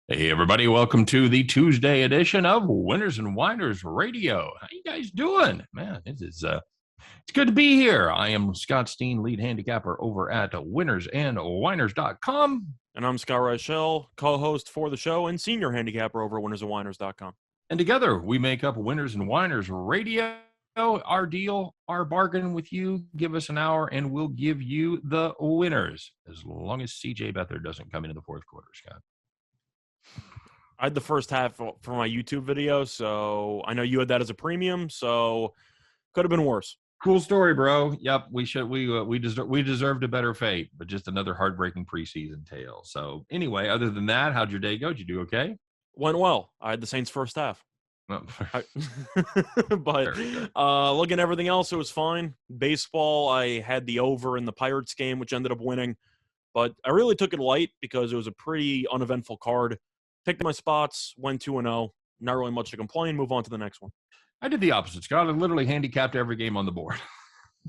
Hey everybody, welcome to the Tuesday edition of Winners and Winers Radio. How you guys doing? Man, it's good to be here. I am Scott Steehn, lead handicapper over at winnersandwiners.com. And I'm Scott Reichel, co-host for the show and senior handicapper over at winnersandwiners.com. And together we make up Winners and Winers Radio. Our deal, our bargain with you, give us an hour and we'll give you the winners as long as CJ Beathard doesn't come into the fourth quarter, Scott. I had the first half for my YouTube video, so I know you had that as a premium, so could have been worse. Cool story, bro. Yep, we deserved a better fate, but just another heartbreaking preseason tale. So anyway, other than that, how'd your day go? Did you do okay? Went well. I had the Saints first half. Oh. But looking at everything else, it was fine. Baseball, I had the over in the Pirates game, which ended up winning. But I really took it light because it was a pretty uneventful card. Picked my spots, went 2-0. Not really much to complain. Move on to the next one. I did the opposite, Scott. I literally handicapped every game on the board.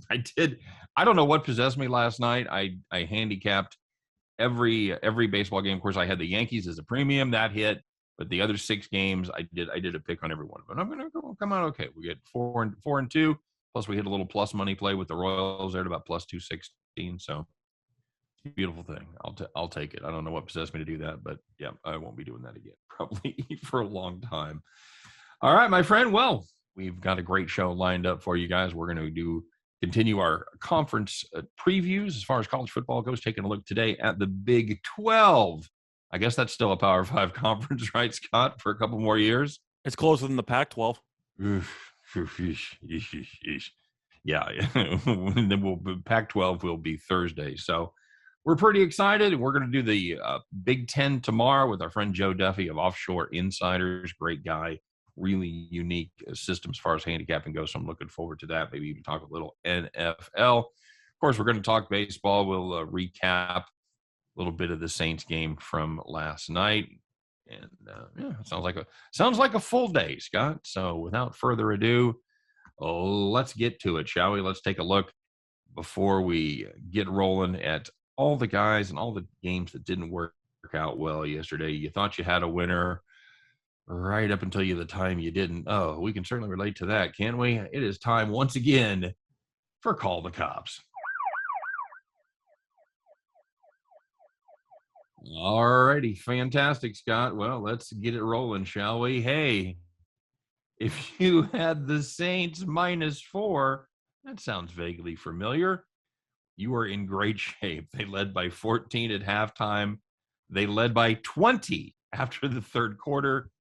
I did. I don't know what possessed me last night. I handicapped every baseball game. Of course, I had the Yankees as a premium. That hit. But the other 6 games, I did a pick on every one of them. I'm going to come out okay. We get 4-2. Plus, we hit a little plus money play with the Royals there at about plus 216. So, beautiful thing. I'll take it. I don't know what possessed me to do that, but yeah, I won't be doing that again probably for a long time. All right, my friend. Well, we've got a great show lined up for you guys. We're going to continue our conference previews as far as college football goes. Taking a look today at the Big 12. I guess that's still a Power 5 conference, right, Scott, for a couple more years? It's closer than the Pac-12. Yeah. And then Pac-12 will be Thursday. So we're pretty excited. We're going to do the Big 10 tomorrow with our friend Joe Duffy of Offshore Insiders. Great guy. Really unique system as far as handicapping goes. So I'm looking forward to that. Maybe even talk a little NFL. Of course, we're going to talk baseball. We'll recap a little bit of the Saints game from last night. And yeah, it sounds like a full day, Scott. So without further ado, let's get to it, shall we? Let's take a look before we get rolling at all the guys and all the games that didn't work out well yesterday. You thought you had a winner right up until the time you didn't. Oh, we can certainly relate to that, can't we? It is time once again for Call the Cops. All righty, fantastic, Scott. Well, let's get it rolling, shall we? Hey, if you had the Saints -4, that sounds vaguely familiar. You are in great shape. They led by 14 at halftime. They led by 20 after the third quarter.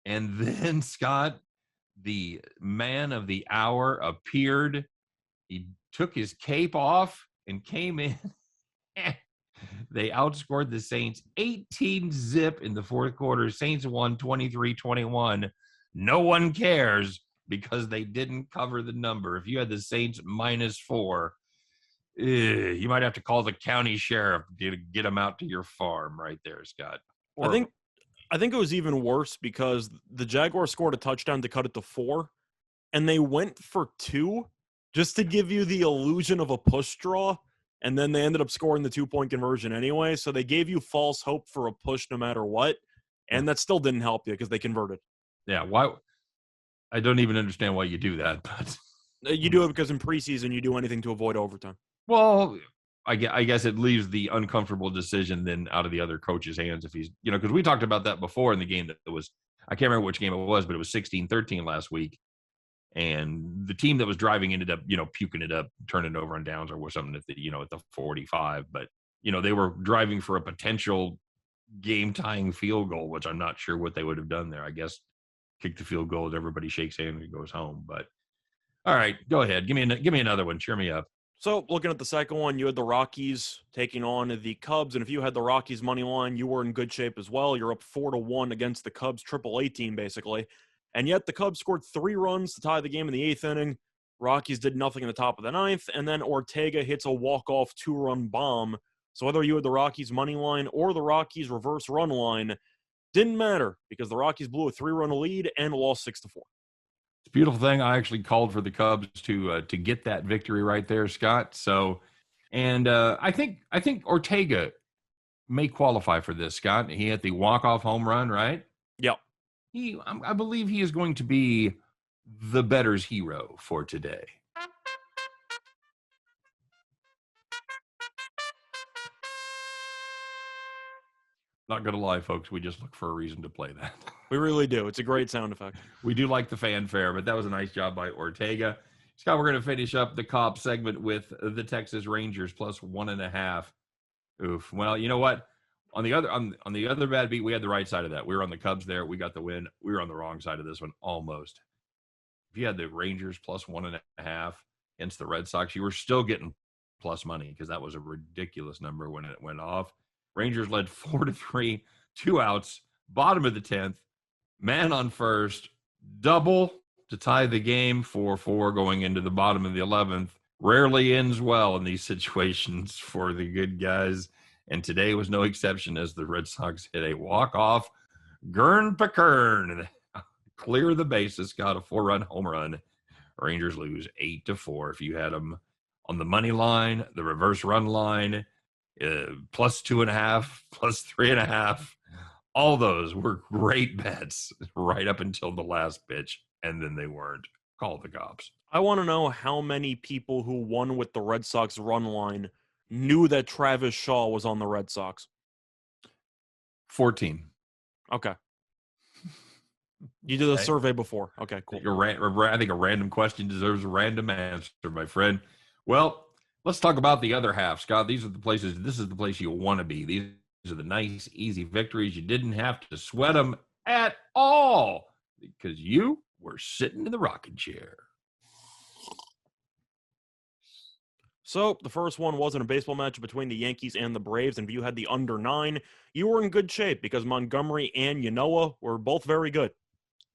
And then, Scott, the man of the hour appeared. He took his cape off and came in. They outscored the Saints 18-zip in the fourth quarter. Saints won 23-21. No one cares because they didn't cover the number. If you had the Saints -4, you might have to call the county sheriff to get them out to your farm right there, Scott. I think it was even worse because the Jaguars scored a touchdown to cut it to 4, and they went for 2 just to give you the illusion of a push draw. And then they ended up scoring the 2-point conversion anyway. So they gave you false hope for a push no matter what. And that still didn't help you because they converted. Yeah. Why? I don't even understand why you do that. But you do it because in preseason you do anything to avoid overtime. Well, I guess it leaves the uncomfortable decision then out of the other coach's hands if he's, because we talked about that before in the game that was, I can't remember which game it was, but it was 16-13 last week. And the team that was driving ended up, puking it up, turning it over on downs or something at the 45. But, they were driving for a potential game-tying field goal, which I'm not sure what they would have done there. I guess kick the field goal as everybody shakes hands and goes home. But, all right, go ahead. Give me another one. Cheer me up. So, looking at the second one, you had the Rockies taking on the Cubs. And if you had the Rockies money line, you were in good shape as well. You're up 4-1 against the Cubs AAA team, basically. And yet the Cubs scored 3 runs to tie the game in the 8th inning. Rockies did nothing in the top of the 9th. And then Ortega hits a walk-off 2-run bomb. So whether you had the Rockies money line or the Rockies reverse run line, didn't matter because the Rockies blew a 3-run lead and lost 6-4. It's a beautiful thing. I actually called for the Cubs to get that victory right there, Scott. So, and I think Ortega may qualify for this, Scott. He hit the walk-off home run, right? Yep. I believe he is going to be the bettor's hero for today. Not going to lie, folks. We just look for a reason to play that. We really do. It's a great sound effect. We do like the fanfare, but that was a nice job by Ortega. Scott, we're going to finish up the Cobb segment with the Texas Rangers plus 1.5. Oof. Well, you know what? On the other bad beat, we had the right side of that. We were on the Cubs there. We got the win. We were on the wrong side of this one almost. If you had the Rangers plus 1.5 against the Red Sox, you were still getting plus money because that was a ridiculous number when it went off. Rangers led 4-3, 2 outs, bottom of the 10th, man on first, double to tie the game 4-4 going into the bottom of the 11th. Rarely ends well in these situations for the good guys, and today was no exception as the Red Sox hit a walk-off Gern Pekern. Clear the bases, got a 4-run home run. Rangers lose 8-4. If you had them on the money line, the reverse run line, plus 2.5, plus 3.5, all those were great bets right up until the last pitch, and then they weren't. Call the cops. I want to know how many people who won with the Red Sox run line knew that Travis Shaw was on the Red Sox. 14. Okay. You did a survey before. Okay, cool. I think a random question deserves a random answer, my friend. Well, let's talk about the other half, Scott. This is the place you want to be. These are the nice, easy victories. You didn't have to sweat them at all because you were sitting in the rocking chair. So the first one wasn't a baseball match between the Yankees and the Braves, and if you had the under 9, you were in good shape because Montgomery and Yanoa were both very good.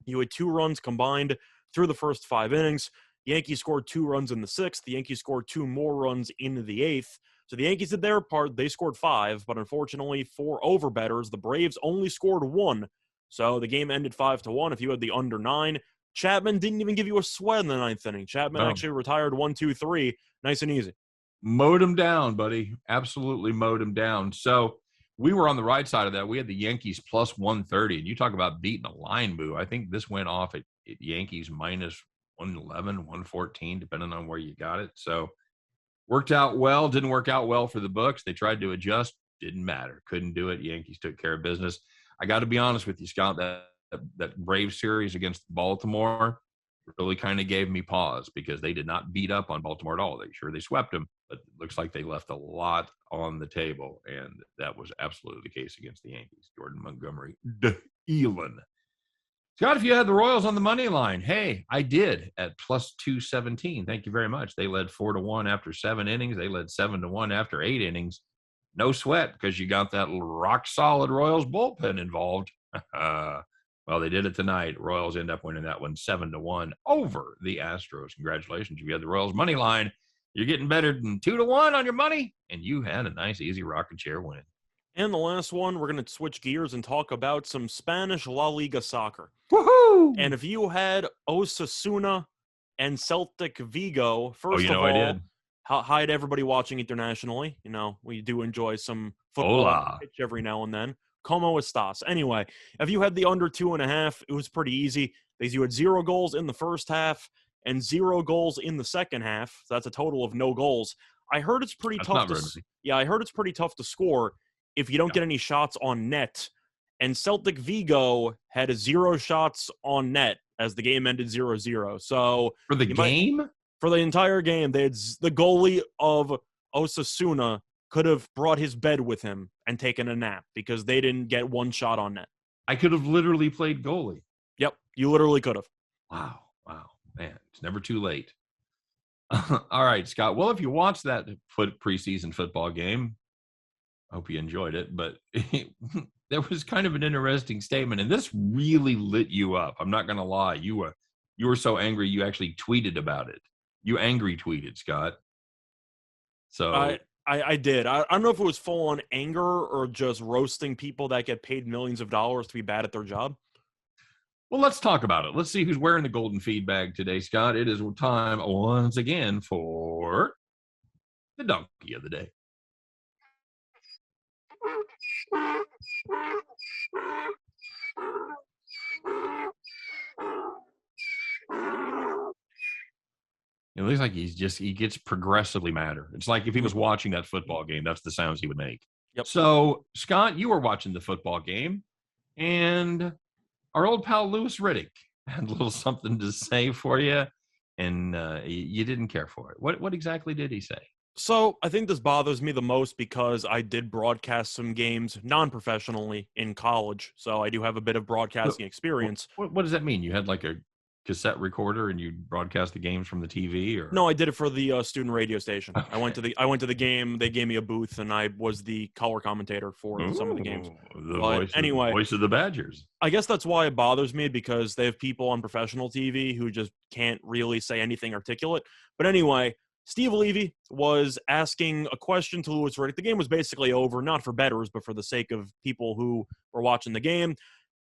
You had 2 runs combined through the first 5 innings. The Yankees scored 2 runs in the 6th. The Yankees scored 2 more runs in the 8th. So the Yankees did their part. They scored 5, but unfortunately for overbetters, the Braves only scored 1. So the game ended 5-1 if you had the under 9. Chapman didn't even give you a sweat in the 9th inning. Chapman actually retired 1, 2, 3. Nice and easy. Mowed him down, buddy. Absolutely mowed him down. So we were on the right side of that. We had the Yankees plus 130. And you talk about beating a line, boo. I think this went off at Yankees minus 111, 114, depending on where you got it. So worked out well. Didn't work out well for the books. They tried to adjust. Didn't matter. Couldn't do it. Yankees took care of business. I got to be honest with you, Scott, that Braves series against Baltimore really kind of gave me pause because they did not beat up on Baltimore at all. They swept them, but it looks like they left a lot on the table, and that was absolutely the case against the Yankees. Jordan Montgomery, Elon. Scott, if you had the Royals on the money line, hey, I did at plus 217. Thank you very much. They led 4-1 after 7 innings. They led 7-1 after 8 innings. No sweat because you got that rock solid Royals bullpen involved. Well, they did it tonight. Royals end up winning that one 7-1 over the Astros. Congratulations. If you had the Royals money line, you're getting better than 2-1 on your money, and you had a nice, easy rocking chair win. And the last one, we're going to switch gears and talk about some Spanish La Liga soccer. Woohoo! And if you had Osasuna and Celtic Vigo, first of all, I did. Hi to everybody watching internationally. You know, we do enjoy some football on the pitch every now and then. Como estas? Anyway, if you had the under 2.5, it was pretty easy because you had 0 goals in the first half and 0 goals in the second half. So that's a total of no goals. I heard it's pretty tough I heard it's pretty tough to score if you don't get any shots on net. And Celtic Vigo had 0 shots on net as the game ended 0-0. So for the game? For the entire game, they had the goalie of Osasuna could have brought his bed with him and taken a nap because they didn't get 1 shot on net. I could have literally played goalie. Yep, you literally could have. Wow, man, it's never too late. All right, Scott. Well, if you watched that preseason football game, I hope you enjoyed it, but there was kind of an interesting statement, and this really lit you up. I'm not going to lie. You were so angry you actually tweeted about it. You angry tweeted, Scott. So I did. I don't know if it was full on anger or just roasting people that get paid millions of dollars to be bad at their job. Well, let's talk about it. Let's see who's wearing the golden feed bag today, Scott. It is time once again for the donkey of the day. It looks like he gets progressively madder. It's like if he was watching that football game, that's the sounds he would make. Yep. So, Scott, you were watching the football game, and our old pal Lewis Riddick had a little something to say for you, and you didn't care for it. What exactly did he say? So I think this bothers me the most because I did broadcast some games non-professionally in college. So I do have a bit of broadcasting experience. What does that mean? You had like a cassette recorder and you broadcast the games from the TV, or No, I did it for the student radio station. Okay. I went to the game. They gave me a booth, and I was the color commentator for some of the games. The voice of the Badgers. I guess that's why it bothers me, because they have people on professional TV who just can't really say anything articulate. But anyway, Steve Levy was asking a question to Louis Riddick. The game was basically over, not for bettors, but for the sake of people who were watching the game.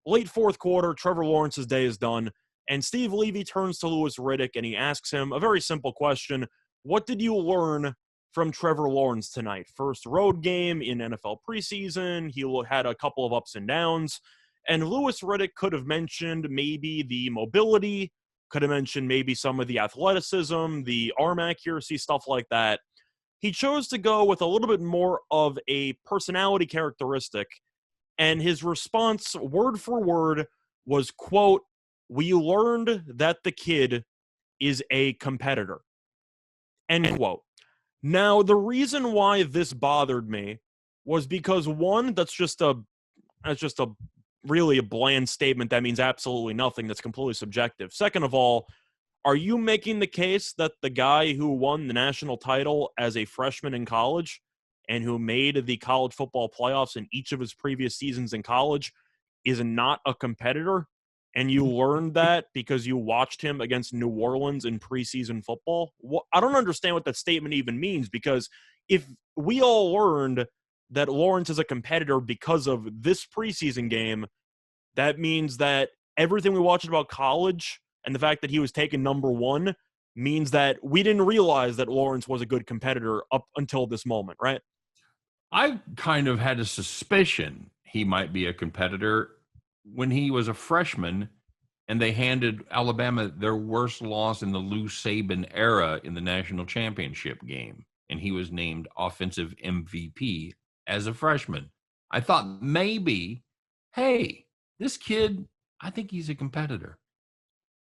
Late fourth quarter, Trevor Lawrence's day is done, and Steve Levy turns to Louis Riddick and he asks him a very simple question. What did you learn from Trevor Lawrence tonight? First road game in NFL preseason. He had a couple of ups and downs. And Louis Riddick could have mentioned maybe the mobility, could have mentioned maybe some of the athleticism, the arm accuracy, stuff like that. He chose to go with a little bit more of a personality characteristic, and his response, word for word, was, quote, "We learned that the kid is a competitor," end quote. Now, the reason why this bothered me was because, one, that's just a really a bland statement that means absolutely nothing. That's completely subjective. Second of all, are you making the case that the guy who won the national title as a freshman in college and who made the college football playoffs in each of his previous seasons in college is not a competitor? And you learned that because you watched him against New Orleans in preseason football? Well, I don't understand what that statement even means, because if we all learned that Lawrence is a competitor because of this preseason game, that means that everything we watched about college and the fact that he was taken number one means that we didn't realize that Lawrence was a good competitor up until this moment, right? I kind of had a suspicion he might be a competitor when he was a freshman and they handed Alabama their worst loss in the Lou Saban era in the national championship game, and he was named offensive MVP as a freshman. I thought maybe, hey, this kid, I think he's a competitor.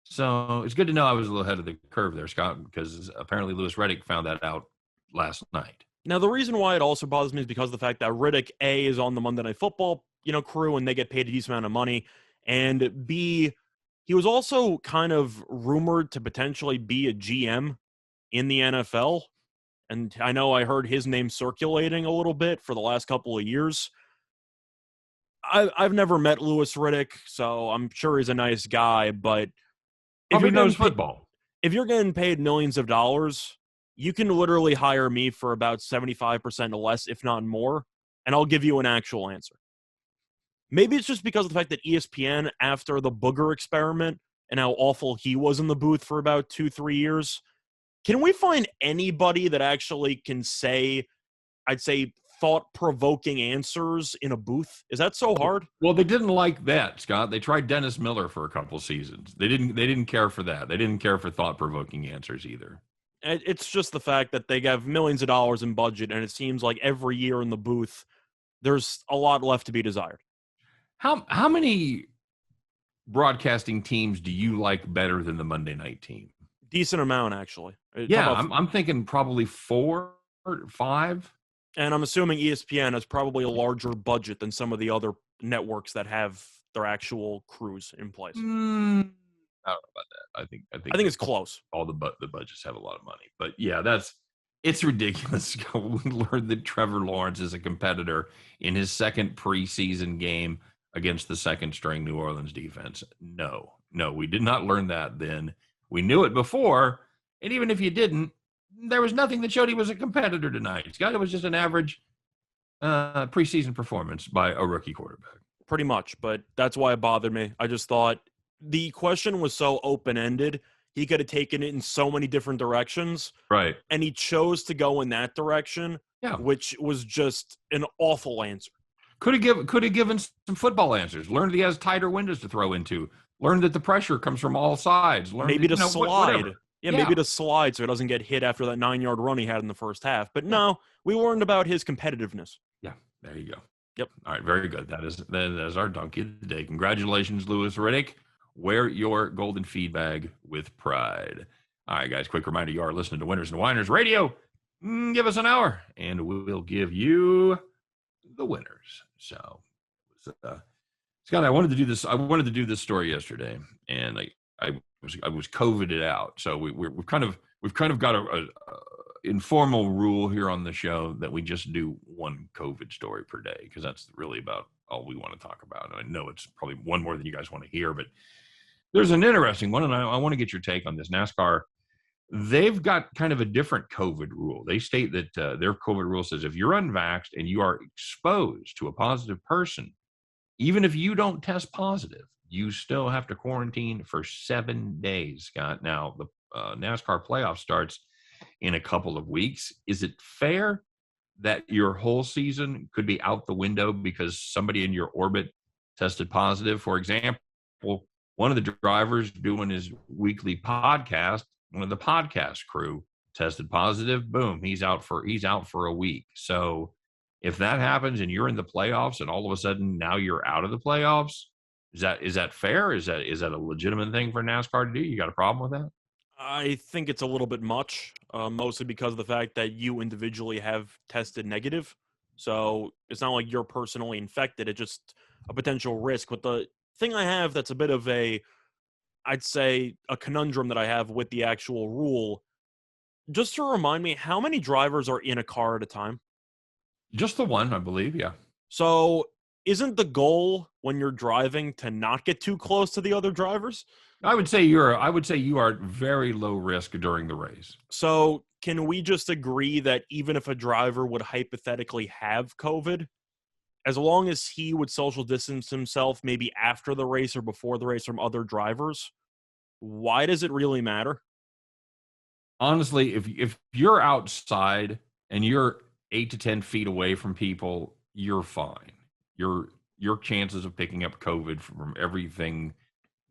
So it's good to know I was a little ahead of the curve there, Scott, because apparently Louis Riddick found that out last night. Now, the reason why it also bothers me is because of the fact that Riddick, A, is on the Monday Night Football, crew, and they get paid a decent amount of money, and B, he was also kind of rumored to potentially be a GM in the NFL. And I know I heard his name circulating a little bit for the last couple of years. I've never met Louis Riddick, so I'm sure he's a nice guy, but if Probably knows football. If you're getting paid millions of dollars, you can literally hire me for about 75% less, if not more, and I'll give you an actual answer. Maybe it's just because of the fact that ESPN, after the Booger experiment and how awful he was in the booth for about 2-3 years, can we find anybody that actually can say, I'd say, thought-provoking answers in a booth? Is that so hard? Well, they didn't like that, Scott. They tried Dennis Miller for a couple seasons. They didn't care for that. They didn't care for thought-provoking answers either. It's just the fact that they have millions of dollars in budget, and it seems like every year in the booth, there's a lot left to be desired. How many broadcasting teams do you like better than the Monday night team? Decent amount, actually. Yeah, I'm thinking probably 4 or 5. And I'm assuming ESPN has probably a larger budget than some of the other networks that have their actual crews in place. I don't know about that. I think it's close. All the budgets have a lot of money, but yeah, it's ridiculous. We learned that Trevor Lawrence is a competitor in his second preseason game against the second-string New Orleans defense. No, we did not learn that then. We knew it before, and even if you didn't, there was nothing that showed he was a competitor tonight. Scott, it was just an average preseason performance by a rookie quarterback. Pretty much, but that's why it bothered me. I just thought the question was so open-ended. He could have taken it in so many different directions. Right. And he chose to go in that direction, which was just an awful answer. Could have given some football answers. Learned he has tighter windows to throw into. Learned that the pressure comes from all sides. Learned Maybe to slide. whatever. Yeah, maybe to slide so he doesn't get hit after that 9-yard run he had in the first half. But no, we learned about his competitiveness. Yeah, there you go. Yep. All right, very good. That is our donkey of the day. Congratulations, Louis Riddick. Wear your golden feed bag with pride. All right, guys, quick reminder, you are listening to Winners and Winers Radio. Give us an hour, and we'll give you the winners. So, Scott, I wanted to do this. I wanted to do this story yesterday, and I was COVIDed out. So we've kind of got a informal rule here on the show that we just do one COVID story per day, because that's really about all we want to talk about. And I know it's probably one more than you guys want to hear, but there's an interesting one, and I want to get your take on this. NASCAR, they've got kind of a different COVID rule. They state that their COVID rule says if you're unvaxxed and you are exposed to a positive person, even if you don't test positive, you still have to quarantine for 7 days, Scott. Now, the NASCAR playoff starts in a couple of weeks. Is it fair that your whole season could be out the window because somebody in your orbit tested positive? For example, one of the drivers doing his weekly podcast, one of the podcast crew tested positive. Boom, he's out for a week. So if that happens and you're in the playoffs and all of a sudden now you're out of the playoffs, is that fair? Is that a legitimate thing for NASCAR to do? You got a problem with that? I think it's a little bit much, mostly because of the fact that you individually have tested negative. So it's not like you're personally infected. It's just a potential risk. But the thing I have that's a bit of I'd say a conundrum that I have with the actual rule, just to remind me, how many drivers are in a car at a time? Just the one, I believe, yeah. So isn't the goal when you're driving to not get too close to the other drivers? I would say you are very low risk during the race. So can we just agree that even if a driver would hypothetically have COVID, as long as he would social distance himself maybe after the race or before the race from other drivers, why does it really matter? Honestly, if you're outside and you're 8 to 10 feet away from people, you're fine. Your chances of picking up COVID from everything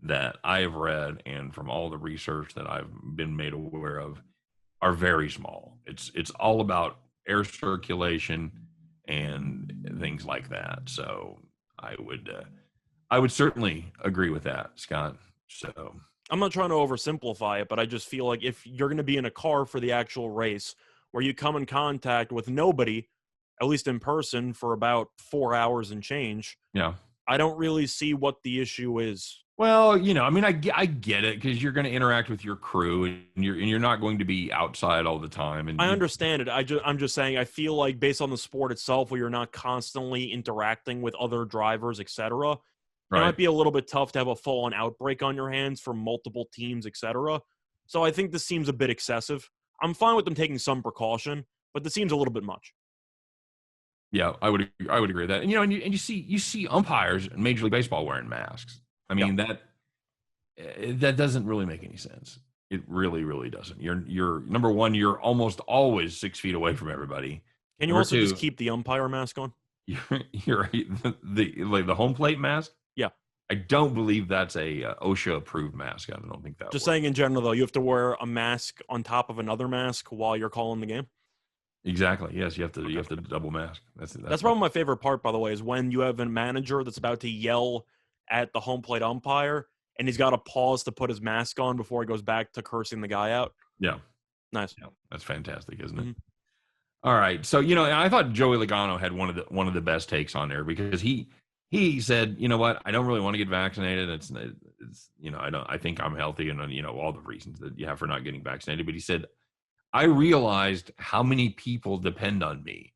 that I have read and from all the research that I've been made aware of are very small. It's all about air circulation and things like that. So I would certainly agree with that, Scott. So I'm not trying to oversimplify it, but I just feel like if you're going to be in a car for the actual race where you come in contact with nobody, at least in person, for about 4 hours and change, yeah, I don't really see what the issue is. Well, I mean, I get it, because you're going to interact with your crew and you're not going to be outside all the time. And I understand it. I'm just saying, I feel like based on the sport itself, where you're not constantly interacting with other drivers, etc., it might be a little bit tough to have a full-on outbreak on your hands from multiple teams, etc. So I think this seems a bit excessive. I'm fine with them taking some precaution, but this seems a little bit much. Yeah, I would agree with that. And you see umpires in Major League Baseball wearing masks. I mean, that doesn't really make any sense. It really, really doesn't. You're number one, you're almost always 6 feet away from everybody. Can you also just keep the umpire mask on? You're the home plate mask? Yeah. I don't believe that's a OSHA approved mask. I don't think that. Just saying in general, though, you have to wear a mask on top of another mask while you're calling the game. Exactly. Yes, you have to double mask. That's probably my favorite part, by the way, is when you have a manager that's about to yell at the home plate umpire, and he's got to pause to put his mask on before he goes back to cursing the guy out. Yeah. Nice. Yeah, that's fantastic, isn't it? All right. So, I thought Joey Logano had one of the best takes on there, because he said, you know what, I don't really want to get vaccinated. It's I think I'm healthy, and all the reasons that you have for not getting vaccinated. But he said, I realized how many people depend on me,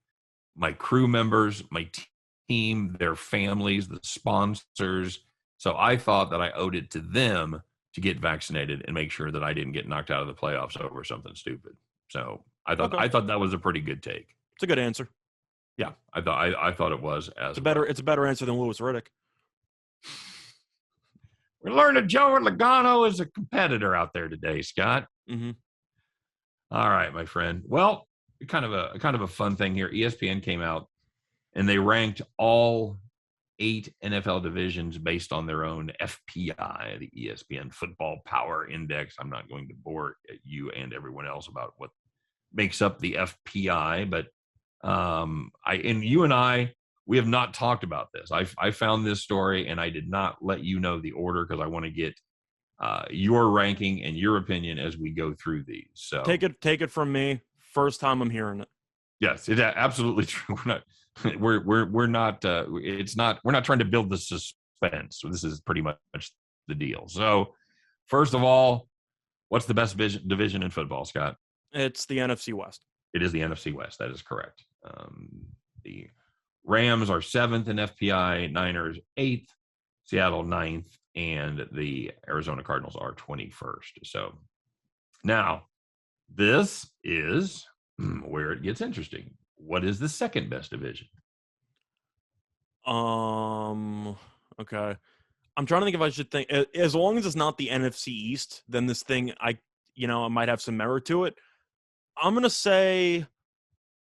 my crew members, my team, their families, the sponsors. So I thought that I owed it to them to get vaccinated and make sure that I didn't get knocked out of the playoffs over something stupid. So I thought that was a pretty good take. It's a good answer. Yeah, I thought it was it's a better answer than Louis Riddick. We learned that Joey Logano is a competitor out there today, Scott. Mm-hmm. All right, my friend. Well, kind of a fun thing here. ESPN came out and they ranked all 8 NFL divisions based on their own FPI, the ESPN Football Power Index. I'm not going to bore you and everyone else about what makes up the FPI, but you and I, we have not talked about this. I found this story and I did not let you know the order because I want to get your ranking and your opinion as we go through these. So take it from me. First time I'm hearing it. Yes, it's absolutely true. We're not we're not trying to build the suspense. So this is pretty much the deal. So first of all, what's the best division in football, Scott? It's the NFC West. It is the NFC West. That is correct. The Rams are 7th in FPI, Niners 8th, Seattle 9th, and the Arizona Cardinals are 21st. So now this is where it gets interesting. What is the second best division? Okay. I'm trying to think if I should think, as long as it's not the NFC East, then this thing, I might have some merit to it. I'm going to say,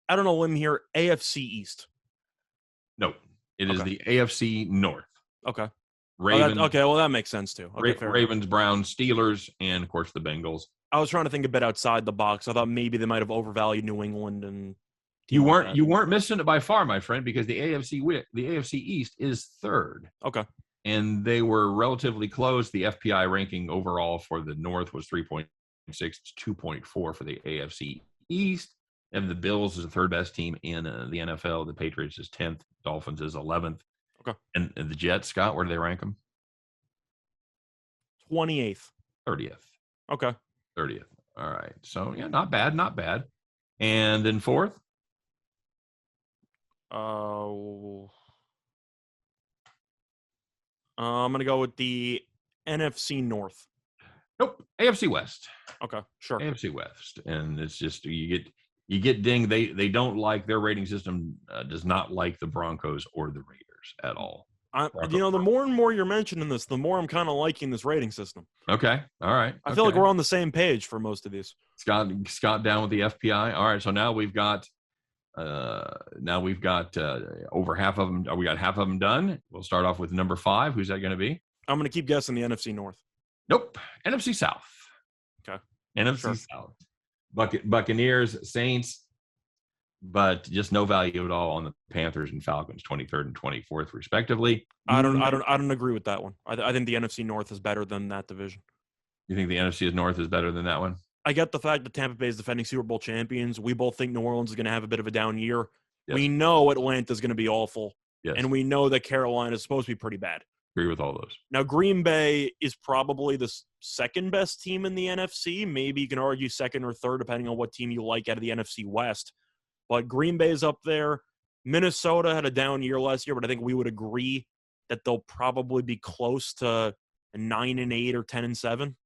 I don't know, limb here, AFC East. No, it is the AFC North. Okay. Ravens. Okay, well, that makes sense too. Okay, Ravens, Browns, Steelers, and of course the Bengals. I was trying to think a bit outside the box. I thought maybe they might have overvalued New England, and you weren't missing it by far, my friend, because the AFC East is 3rd. Okay. And they were relatively close. The FPI ranking overall for the North was 3.6 to 2.4 for the AFC East. And the Bills is the 3rd best team in the NFL. The Patriots is 10th. Dolphins is 11th. Okay. And the Jets, Scott, where do they rank them? 28th. 30th. Okay. 30th. All right. So, yeah, not bad. And then 4th? I'm going to go with the NFC North. Nope. AFC West. Okay, sure. AFC West. And it's just you get dinged. They don't like their rating system does not like the Broncos or the Raiders at all. The more and more you're mentioning this, the more I'm kind of liking this rating system. Okay. All right. I feel like we're on the same page for most of these. Scott down with the FPI. All right. So now we've got over half of them. We got half of them done. We'll start off with number 5. Who's that going to be? I'm going to keep guessing the NFC North. Nope. NFC South. Okay. NFC South. Buccaneers, Saints, but just no value at all on the Panthers and Falcons, 23rd and 24th, respectively. I don't agree with that one. I think the NFC North is better than that division. You think the NFC North is better than that one? I get the fact that Tampa Bay is defending Super Bowl champions. We both think New Orleans is going to have a bit of a down year. Yes. We know Atlanta is going to be awful. Yes. And we know that Carolina is supposed to be pretty bad. Agree with all those. Now, Green Bay is probably the second best team in the NFC. Maybe you can argue second or third, depending on what team you like out of the NFC West. But Green Bay is up there. Minnesota had a down year last year, but I think we would agree that they'll probably be close to 9-8 or 10-7,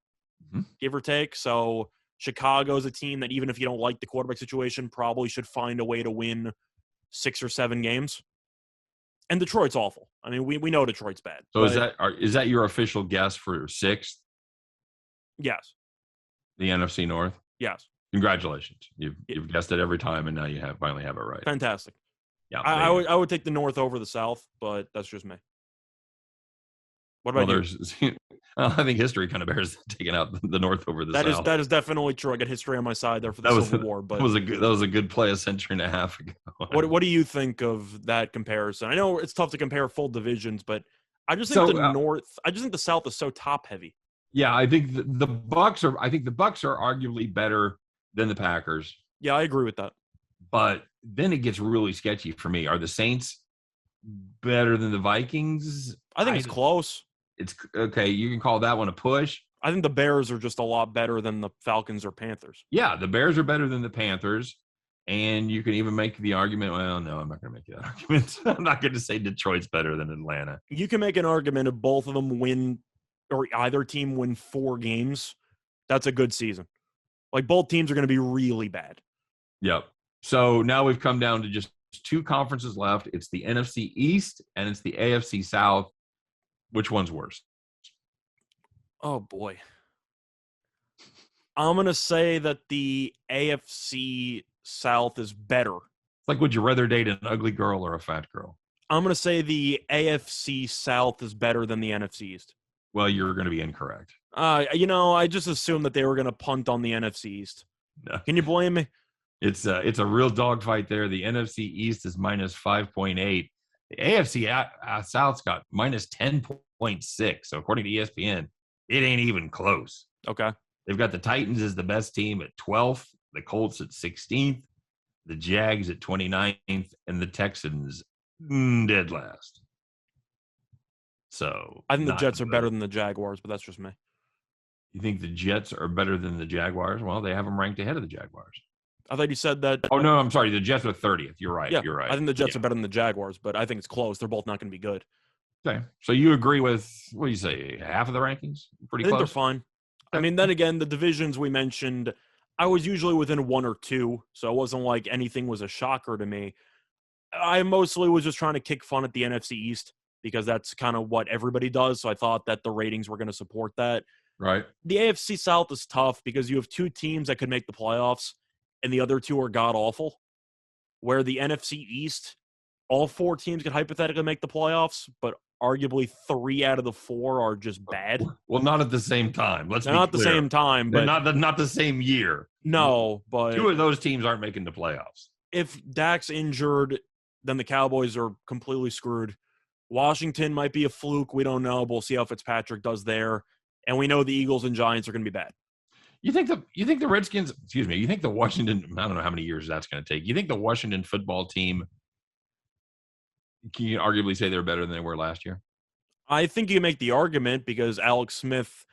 give or take. So Chicago is a team that, even if you don't like the quarterback situation, probably should find a way to win 6 or 7 games. And Detroit's awful. I mean, we know Detroit's bad. So is that your official guess for 6th? Yes. The NFC North? Yes. Congratulations. You've guessed it every time, and now you finally have it right. Fantastic. Yeah. I would take the North over the South, but that's just me. What about you? I think history kind of bears taking out the North over the South. That is definitely true. I got history on my side there for the Civil War. But that was a good play a century and a half ago. What do you think of that comparison? I know it's tough to compare full divisions, but I just think the South is so top heavy. Yeah, I think the Bucks are arguably better than the Packers. Yeah, I agree with that. But then it gets really sketchy for me. Are the Saints better than the Vikings? I think it's close. It's okay. You can call that one a push. I think the Bears are just a lot better than the Falcons or Panthers. Yeah, the Bears are better than the Panthers. And you can even make the argument, well, no, I'm not going to make that argument. I'm not going to say Detroit's better than Atlanta. You can make an argument if both of them win, or either team win 4 games. That's a good season. Like, both teams are going to be really bad. Yep. So now we've come down to just 2 conferences left. It's the NFC East and it's the AFC South. Which one's worse? Oh, boy. I'm going to say that the AFC South is better It's like, would you rather date an ugly girl or a fat girl? I'm going to say the AFC South is better than the NFC East. Well, you're going to be incorrect. I just assumed that they were going to punt on the NFC East. No. Can you blame me? It's a real dogfight there. The NFC East is minus 5.8. The AFC South's got minus 10.6. So according to ESPN, it ain't even close. Okay. They've got the Titans as the best team at 12th, the Colts at 16th, the Jags at 29th, and the Texans dead last. So I think the Jets are better than the Jaguars, but that's just me. You think the Jets are better than the Jaguars? Well, they have them ranked ahead of the Jaguars. I thought you said that. Oh, no, I'm sorry. The Jets are 30th. You're right. Yeah, you're right. I think the Jets are better than the Jaguars, but I think it's close. They're both not going to be good. Okay. So you agree with, what do you say, half of the rankings? Pretty I think close? they're fine. I mean, then again, the divisions we mentioned, I was usually within one or two, so it wasn't like anything was a shocker to me. I mostly was just trying to kick fun at the NFC East because that's kind of what everybody does, so I thought that the ratings were going to support that. Right. The AFC South is tough because you have two teams that could make the playoffs, and the other two are god-awful, where the NFC East, all four teams could hypothetically make the playoffs, but arguably 3 out of the 4 are just bad. Well, not at the same time. Let's be They're not clear. the same time, but They're not the same year. No, but 2 of those teams aren't making the playoffs. If Dak's injured, then the Cowboys are completely screwed. Washington might be a fluke. We don't know. We'll see how Fitzpatrick does there. And we know the Eagles and Giants are going to be bad. You think the Redskins, you think the Washington, I don't know how many years that's going to take. You think the Washington football team, can you arguably say they're better than they were last year? I think you can make the argument because Alex Smith,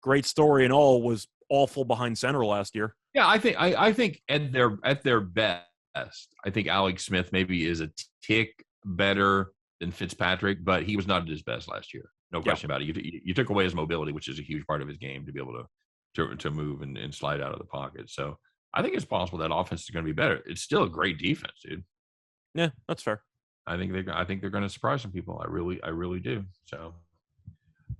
great story and all, was awful behind center last year. Yeah, I think at their best, I think Alex Smith maybe is a tick better than Fitzpatrick, but he was not at his best last year. No question about it. You took away his mobility, which is a huge part of his game, to be able to move and slide out of the pocket. So I think it's possible that offense is going to be better. It's still a great defense, dude. Yeah, that's fair. I think they're going to surprise some people. I really do. So,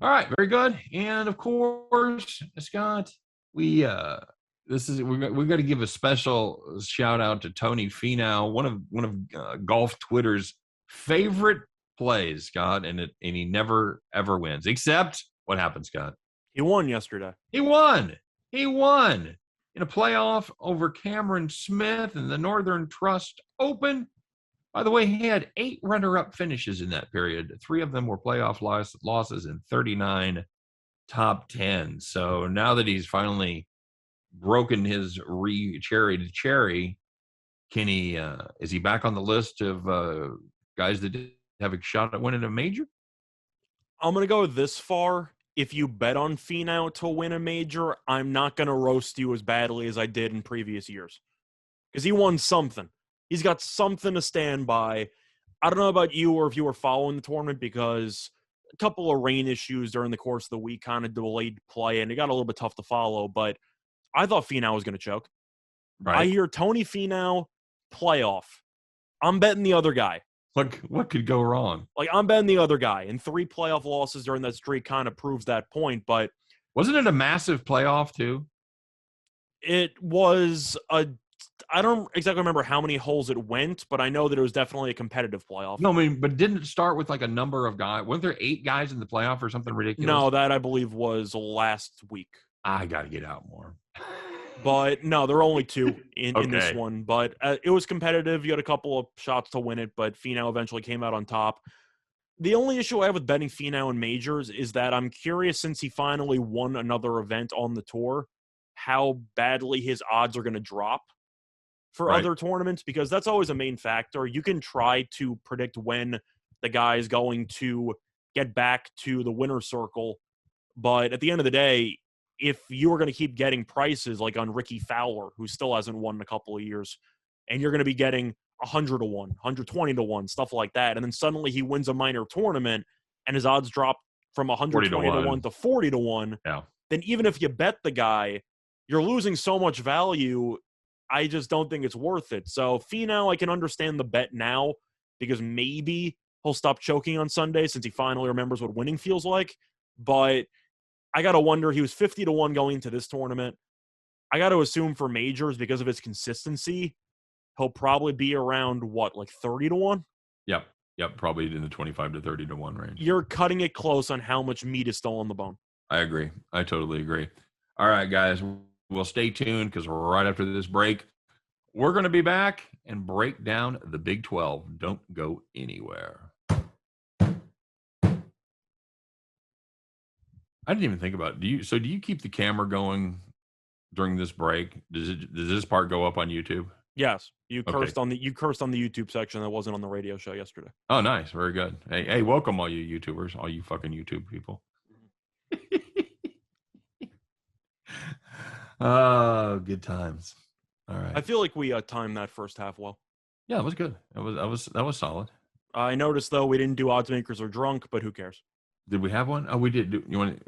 all right, very good. And of course, Scott, we've got to give a special shout out to Tony Finau, one of golf Twitter's favorite plays, Scott, and he never ever wins. Except what happened, Scott? He won yesterday. He won in a playoff over Cameron Smith in the Northern Trust Open. By the way, he had 8 runner-up finishes in that period. 3 of them were playoff losses and 39 top 10. So now that he's finally broken his cherry, can he? Is he back on the list of guys that have a shot at winning a major? I'm going to go this far. If you bet on Finau to win a major, I'm not going to roast you as badly as I did in previous years. Because he won something. He's got something to stand by. I don't know about you or if you were following the tournament because a couple of rain issues during the course of the week kind of delayed play, and it got a little bit tough to follow, but I thought Finau was going to choke. Right. I hear Tony Finau playoff. I'm betting the other guy. What could go wrong? I'm betting the other guy. And 3 playoff losses during that streak kind of proves that point. But wasn't it a massive playoff too? It was I don't exactly remember how many holes it went, but I know that it was definitely a competitive playoff. No, I mean, but didn't it start with a number of guys? Weren't there 8 guys in the playoff or something ridiculous? No, that I believe was last week. I got to get out more. But no, there were only 2 in this one. But it was competitive. You had a couple of shots to win it, but Finau eventually came out on top. The only issue I have with betting Finau in majors is that I'm curious, since he finally won another event on the tour, how badly his odds are going to drop for other tournaments, because that's always a main factor. You can try to predict when the guy is going to get back to the winner's circle, but at the end of the day, if you are going to keep getting prices like on Ricky Fowler, who still hasn't won in a couple of years, and you're going to be getting 100 to 1, 120 to 1, stuff like that, and then suddenly he wins a minor tournament and his odds drop from 120 to 1 to 40 to 1, then even if you bet the guy, you're losing so much value. I just don't think it's worth it. So Finau, I can understand the bet now because maybe he'll stop choking on Sunday since he finally remembers what winning feels like. But I got to wonder, he was 50 to 1 going into this tournament. I got to assume for majors, because of his consistency, he'll probably be around what, like 30 to 1? Yep. Probably in the 25 to 30 to 1 range. You're cutting it close on how much meat is still on the bone. I agree. I totally agree. All right, guys, we'll stay tuned because right after this break, we're going to be back and break down the Big 12. Don't go anywhere. I didn't even think about it. Do you keep the camera going during this break? Does this part go up on YouTube? Yes, you cursed on the YouTube section that wasn't on the radio show yesterday. Oh, nice, very good. Hey, welcome all you YouTubers, all you fucking YouTube people. Oh, good times. All right. I feel like we timed that first half well. Yeah, it was good. That was solid. I noticed though we didn't do odds makers or drunk, but who cares? Did we have one? Oh, we did. You want?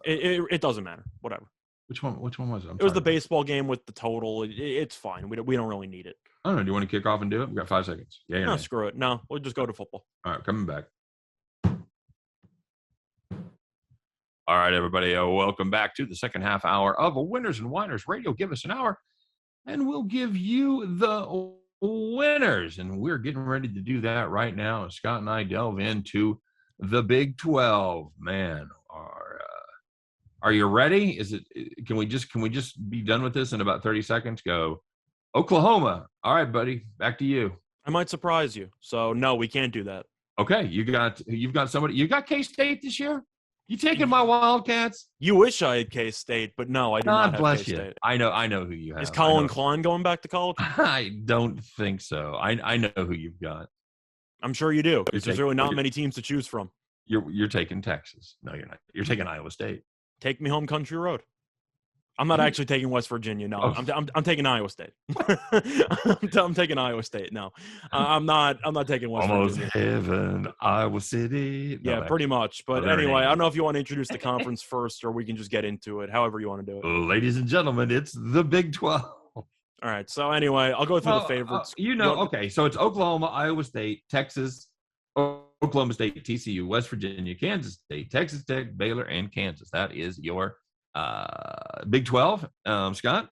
It doesn't matter. Whatever. Which one was it? It was the baseball game with the total. It's fine. We don't really need it. I don't know. Do you want to kick off and do it? We've got 5 seconds. Yeah. No, screw it. No, we'll just go to football. All right, coming back. All right, everybody. Welcome back to the second half hour of Winners and Winers Radio. Give us an hour, and we'll give you the winners. And we're getting ready to do that right now. Scott and I delve into the Big 12. Man, are you ready? Can we just be done with this in about 30 seconds? Go Oklahoma. All right, buddy, back to you. I might surprise you. So no, we can't do that. Okay, you've got somebody. You got K-State this year? You taking my Wildcats? You wish I had K-State, but no, I do not have bless K-State. You. I know who you have. Is Colin Klein going back to college? I don't think so. I know who you've got. I'm sure you do. There's really not many teams to choose from. You're taking Texas. No, you're not. You're taking Iowa State. Take me home, country road. I'm not actually taking West Virginia. No, I'm taking Iowa State. I'm taking Iowa State. No, I'm not taking West Virginia. Almost heaven, Iowa City. No, yeah, pretty much. But anyway, I don't know if you want to introduce the conference first, or we can just get into it. However you want to do it. Ladies and gentlemen, it's the Big 12. All right. So anyway, I'll go through the favorites. Okay. So it's Oklahoma, Iowa State, Texas, Oklahoma State, TCU, West Virginia, Kansas State, Texas Tech, Baylor, and Kansas. That is your Big 12. Scott,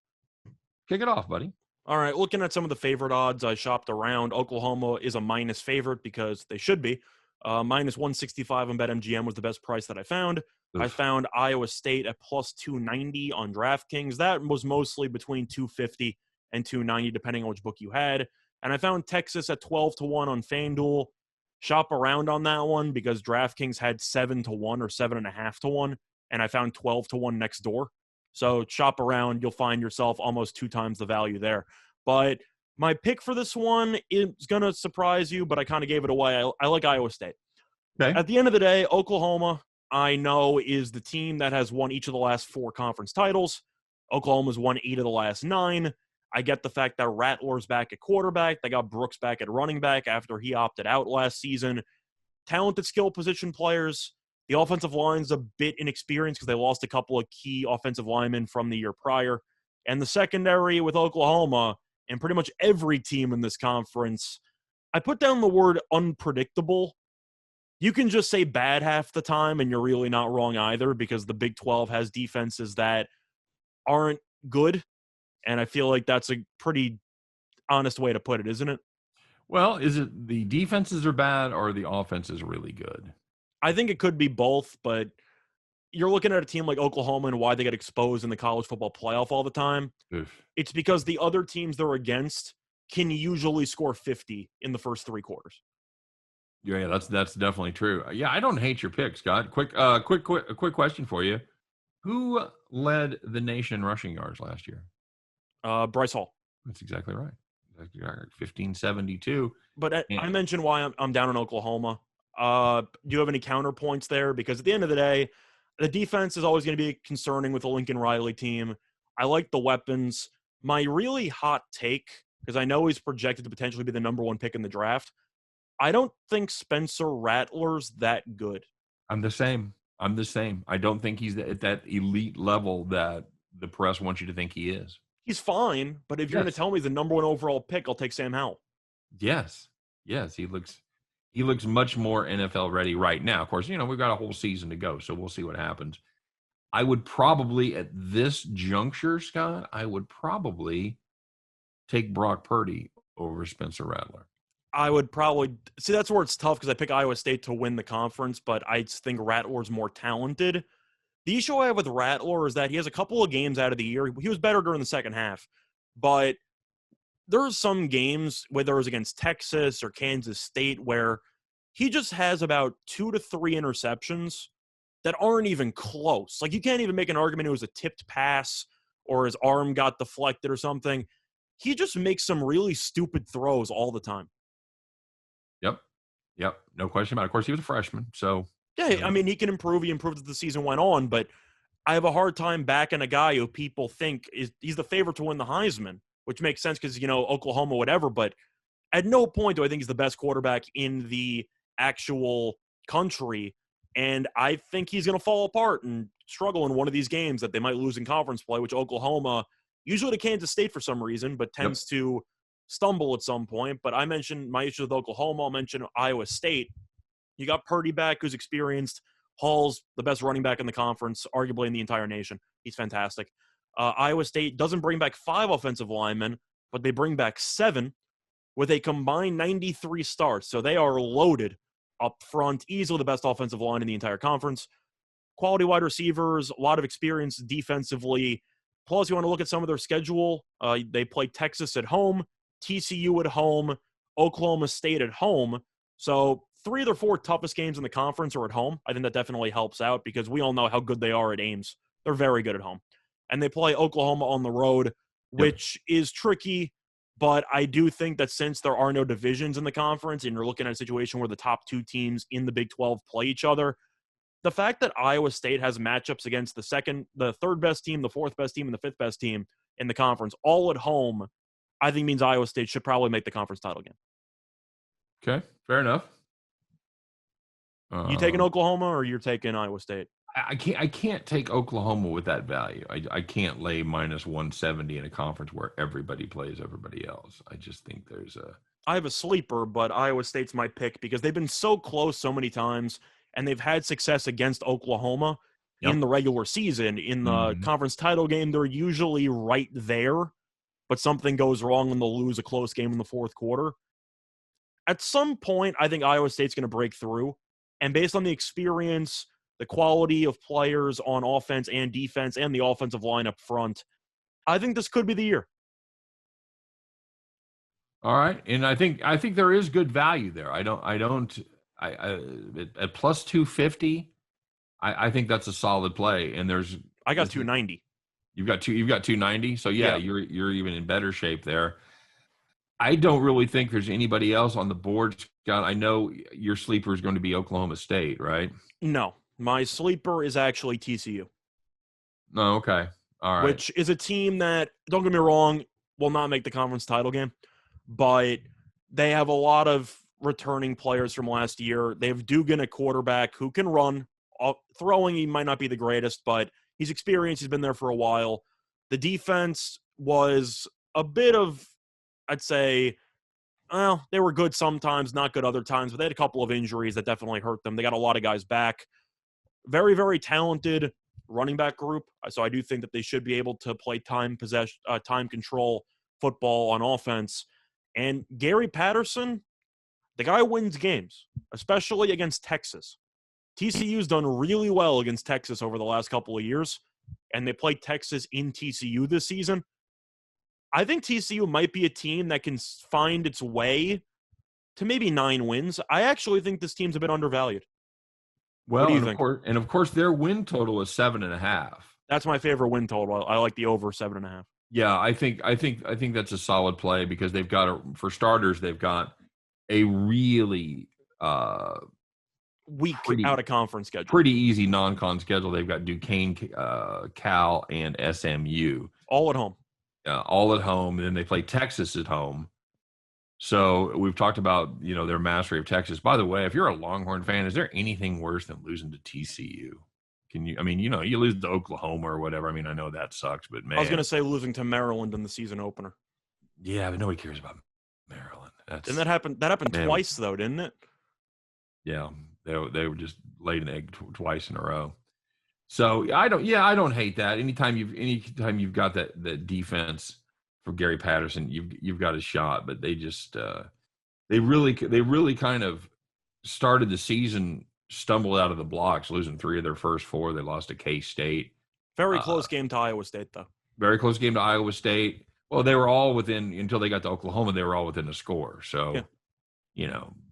kick it off, buddy. All right. Looking at some of the favorite odds, I shopped around. Oklahoma is a minus favorite because they should be. Minus 165 on BetMGM was the best price that I found. Oof. I found Iowa State at plus 290 on DraftKings. That was mostly between 250 and 290, depending on which book you had. And I found Texas at 12 to 1 on FanDuel. Shop around on that one because DraftKings had 7 to 1 or 7.5 to 1. And I found 12 to 1 next door. So shop around, you'll find yourself almost 2 times the value there. But my pick for this one is going to surprise you, but I kind of gave it away. I like Iowa State. Okay. At the end of the day, Oklahoma, I know, is the team that has won each of the last 4 conference titles. Oklahoma's won 8 of the last 9. I get the fact that Rattler's back at quarterback. They got Brooks back at running back after he opted out last season. Talented skill position players. The offensive line's a bit inexperienced because they lost a couple of key offensive linemen from the year prior. And the secondary with Oklahoma and pretty much every team in this conference, I put down the word unpredictable. You can just say bad half the time and you're really not wrong either because the Big 12 has defenses that aren't good. And I feel like that's a pretty honest way to put it, isn't it? Well, is it the defenses are bad or the offense is really good? I think it could be both, but you're looking at a team like Oklahoma and why they get exposed in the college football playoff all the time. Oof. It's because the other teams they're against can usually score 50 in the first 3 quarters. Yeah, that's definitely true. Yeah, I don't hate your pick, Scott. Quick question for you. Who led the nation in rushing yards last year? Bryce Hall. That's exactly right. 1572. But I mentioned why I'm down in Oklahoma. Do you have any counterpoints there? Because at the end of the day, the defense is always going to be concerning with the Lincoln Riley team. I like the weapons. My really hot take, because I know he's projected to potentially be the number 1 pick in the draft, I don't think Spencer Rattler's that good. I'm the same. I don't think he's at that elite level that the press wants you to think he is. He's fine, but if you're going to tell me he's the number 1 overall pick, I'll take Sam Howell. Yes, he looks much more NFL ready right now. Of course, we've got a whole season to go, so we'll see what happens. I would probably, at this juncture, Scott, take Brock Purdy over Spencer Rattler? I would probably see that's where it's tough because I pick Iowa State to win the conference, but I think Rattler's more talented. The issue I have with Rattler is that he has a couple of games out of the year. He was better during the second half, but there's some games, whether it was against Texas or Kansas State, where he just has about 2 to 3 interceptions that aren't even close. Like, you can't even make an argument it was a tipped pass or his arm got deflected or something. He just makes some really stupid throws all the time. Yep. No question about it. Of course, he was a freshman, so. Yeah, I mean, he can improve. He improved as the season went on, but I have a hard time backing a guy who people think he's the favorite to win the Heisman, which makes sense because, Oklahoma, whatever, but at no point do I think he's the best quarterback in the actual country, and I think he's going to fall apart and struggle in one of these games that they might lose in conference play, which Oklahoma, usually to Kansas State for some reason, but tends to stumble at some point. But I mentioned my issue with Oklahoma. I'll mention Iowa State. You got Purdy back, who's experienced. Hall's the best running back in the conference, arguably in the entire nation. He's fantastic. Iowa State doesn't bring back 5 offensive linemen, but they bring back 7 with a combined 93 starts. So they are loaded up front, easily the best offensive line in the entire conference. Quality wide receivers, a lot of experience defensively. Plus, you want to look at some of their schedule. They play Texas at home, TCU at home, Oklahoma State at home. So 3 of their 4 toughest games in the conference are at home. I think that definitely helps out because we all know how good they are at Ames. They're very good at home. And they play Oklahoma on the road, which is tricky. But I do think that since there are no divisions in the conference and you're looking at a situation where the top 2 teams in the Big 12 play each other, the fact that Iowa State has matchups against the third best team, the 4th best team, and the 5th best team in the conference, all at home, I think means Iowa State should probably make the conference title game. Okay, fair enough. You taking Oklahoma or you're taking Iowa State? I can't take Oklahoma with that value. I can't lay minus 170 in a conference where everybody plays everybody else. I just think I have a sleeper, but Iowa State's my pick because they've been so close so many times, and they've had success against Oklahoma in the regular season. In the conference title game, they're usually right there, but something goes wrong and they'll lose a close game in the 4th quarter. At some point, I think Iowa State's going to break through, and based on the experience, the quality of players on offense and defense, and the offensive line up front, I think this could be the year. All right, and I think there is good value there. I at plus 250, I think that's a solid play. And I got 290. You've got 290. So yeah, you're even in better shape there. I don't really think there's anybody else on the board, Scott. I know your sleeper is going to be Oklahoma State, right? No, my sleeper is actually TCU. No, okay. All right. Which is a team that, don't get me wrong, will not make the conference title game, but they have a lot of returning players from last year. They have Dugan, a quarterback who can run. Throwing, he might not be the greatest, but he's experienced. He's been there for a while. The defense was a bit of, I'd say, well, they were good sometimes, not good other times, but they had a couple of injuries that definitely hurt them. They got a lot of guys back. Very, very talented running back group. So I do think that they should be able to play time control football on offense. And Gary Patterson, the guy wins games, especially against Texas. TCU's done really well against Texas over the last couple of years, and they played Texas in TCU this season. I think TCU might be a team that can find its way to maybe 9 wins. I actually think this team's a bit undervalued. Well, what do you think? Of course, their win total is 7.5. That's my favorite win total. I like the over 7.5. Yeah, I think that's a solid play because they've got for starters, they've got a really weak out of conference schedule. Pretty easy non-con schedule. They've got Duquesne, Cal, and SMU. All at home. All at home. And then they play Texas at home. So we've talked about, their mastery of Texas. By the way, if you're a Longhorn fan, is there anything worse than losing to TCU? You lose to Oklahoma or whatever. I know that sucks, but man. I was going to say losing to Maryland in the season opener. Yeah, but nobody cares about Maryland. Didn't that happen? That happened twice, though, didn't it? Yeah, they were just laid an egg twice in a row. So I don't hate that. Anytime you've got that defense for Gary Patterson, you've got a shot. But they just they really kind of started the season, stumbled out of the blocks, losing 3 of their first 4. They lost to K-State. Very close game to Iowa State, though. Very close game to Iowa State. Well, they were all within, until they got to Oklahoma, they were all within a score. So,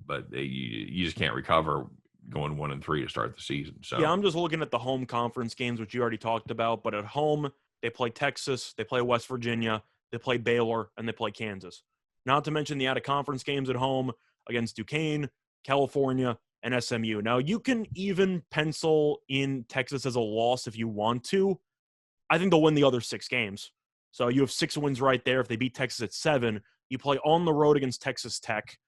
but you just can't recover going 1-3 to start the season. So yeah, I'm just looking at the home conference games, which you already talked about. But at home, they play Texas, they play West Virginia, they play Baylor, and they play Kansas. Not to mention the out-of-conference games at home against Duquesne, California, and SMU. Now, you can even pencil in Texas as a loss if you want to. I think they'll win the other 6 games. So you have 6 wins right there. If they beat Texas at 7, you play on the road against Texas Tech,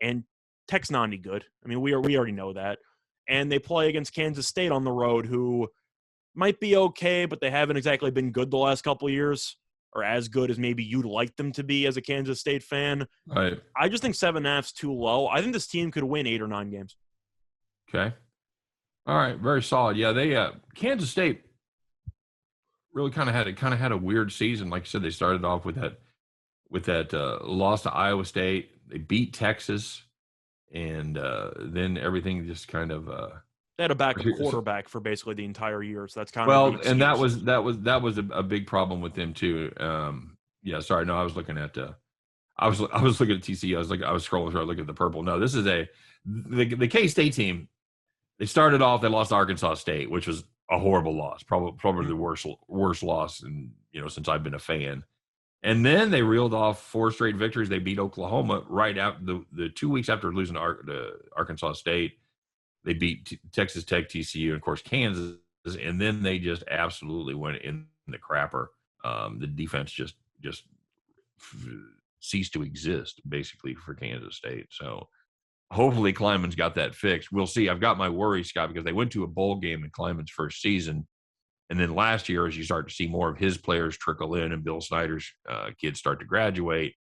and Tech's not any good. I mean, we already know that. And they play against Kansas State on the road, who might be okay, but they haven't exactly been good the last couple of years, or as good as maybe you'd like them to be as a Kansas State fan. Right. I just think 7.5's too low. I think this team could win 8 or 9 games. Okay. All right. Very solid. Yeah, they Kansas State really kind of had a weird season. Like I said, they started off with that loss to Iowa State. They beat Texas, and then everything just kind of they had a backup quarterback for basically the entire year, so that's kind of and that was a big problem with them too. Yeah, sorry, no, I was looking at I was looking at TCU. I was scrolling through, looking at the purple. No, this is the K-State team. They started off, they lost to Arkansas State, which was a horrible loss, probably the worst loss since I've been a fan. And then they reeled off 4 straight victories. They beat Oklahoma right out the 2 weeks after losing to Arkansas State. They beat Texas Tech, TCU, and of course Kansas. And then they just absolutely went in the crapper. The defense just ceased to exist basically for Kansas State. So hopefully Kleiman's got that fixed. We'll see. I've got my worries, Scott, because they went to a bowl game in Kleiman's first season. And then last year, as you start to see more of his players trickle in and Bill Snyder's kids start to graduate,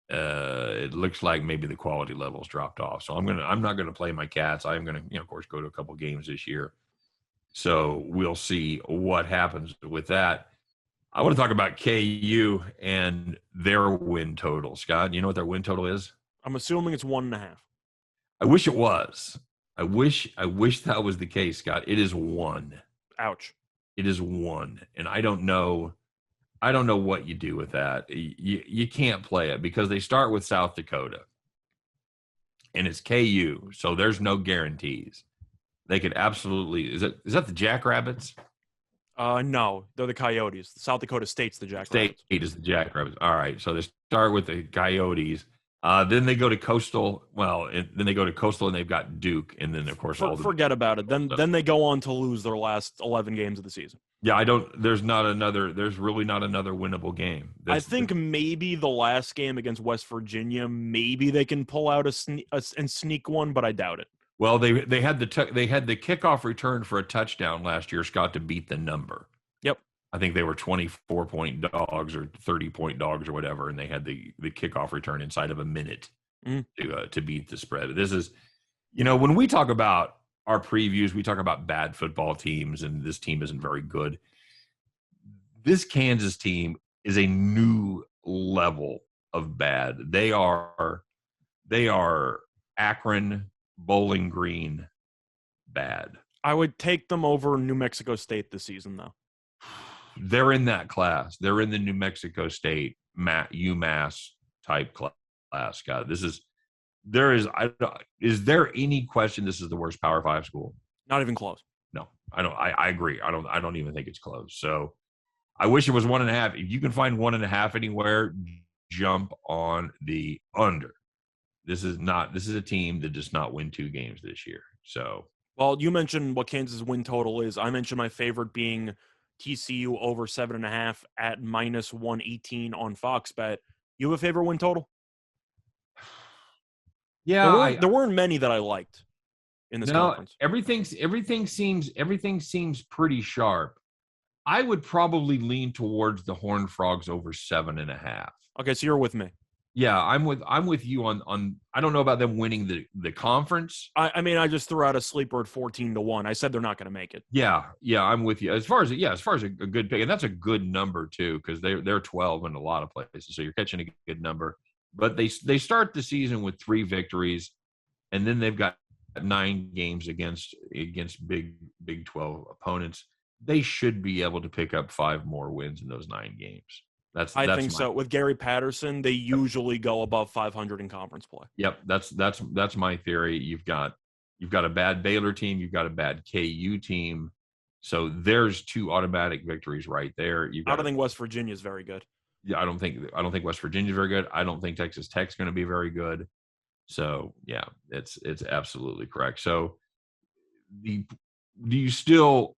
it looks like maybe the quality levels dropped off. So I'm not gonna play my cats. I am gonna, of course, go to a couple games this year. So we'll see what happens with that. I want to talk about KU and their win total. Scott, you know what their win total is? I'm assuming it's 1.5. I wish it was. I wish that was the case, Scott. It is 1. Ouch. It is 1, and I don't know what you do with that. You can't play it because they start with South Dakota, and it's KU, so there's no guarantees. They could absolutely – is that the Jackrabbits? No, they're the Coyotes. South Dakota State's the Jackrabbits. State is the Jackrabbits. All right, so they start with the Coyotes. Then they go to Coastal. Then they go to Coastal, and they've got Duke, and then of course forget about it. Then they go on to lose their last 11 games of the season. Yeah, There's really not another winnable game. I think maybe the last game against West Virginia, maybe they can pull out and sneak one, but I doubt it. Well, they had the kickoff return for a touchdown last year, Scott, to beat the number. Yep. I think they were 24-point dogs or 30-point dogs or whatever, and they had the kickoff return inside of a minute to beat the spread. This is, when we talk about our previews, we talk about bad football teams, and this team isn't very good. This Kansas team is a new level of bad. They are Akron, Bowling Green bad. I would take them over New Mexico State this season, though. They're in that class. They're in the New Mexico State, UMass type class, Scott. Is there any question this is the worst Power 5 school? Not even close. No, I don't. I agree. I don't even think it's close. So I wish it was 1.5. If you can find 1.5 anywhere, jump on the under. This is a team that does not win 2 games this year. So, well, you mentioned what Kansas' win total is. I mentioned my favorite being TCU over 7.5 at -118 on Fox Bet. You have a favorite win total? Yeah, there weren't many that I liked in this conference. Everything seems pretty sharp. I would probably lean towards the Horned Frogs over 7.5. Okay, so you're with me. Yeah, I'm with you on. I don't know about them winning the conference. I mean, I just threw out a sleeper at 14-1. I said they're not going to make it. Yeah, I'm with you. As far as a good pick, and that's a good number too, because they're 12 in a lot of places, so you're catching a good number. But they start the season with 3 victories, and then they've got 9 games against Big 12 opponents. They should be able to pick up 5 more wins in those 9 games. I That's think my so. With Gary Patterson, they usually go above 500 in conference play. Yep, that's my theory. You've got a bad Baylor team, you've got a bad KU team. So there's 2 automatic victories right there. I don't think West Virginia is very good. Yeah, I don't think West Virginia is very good. I don't think Texas Tech's going to be very good. So yeah, it's absolutely correct. So the do you still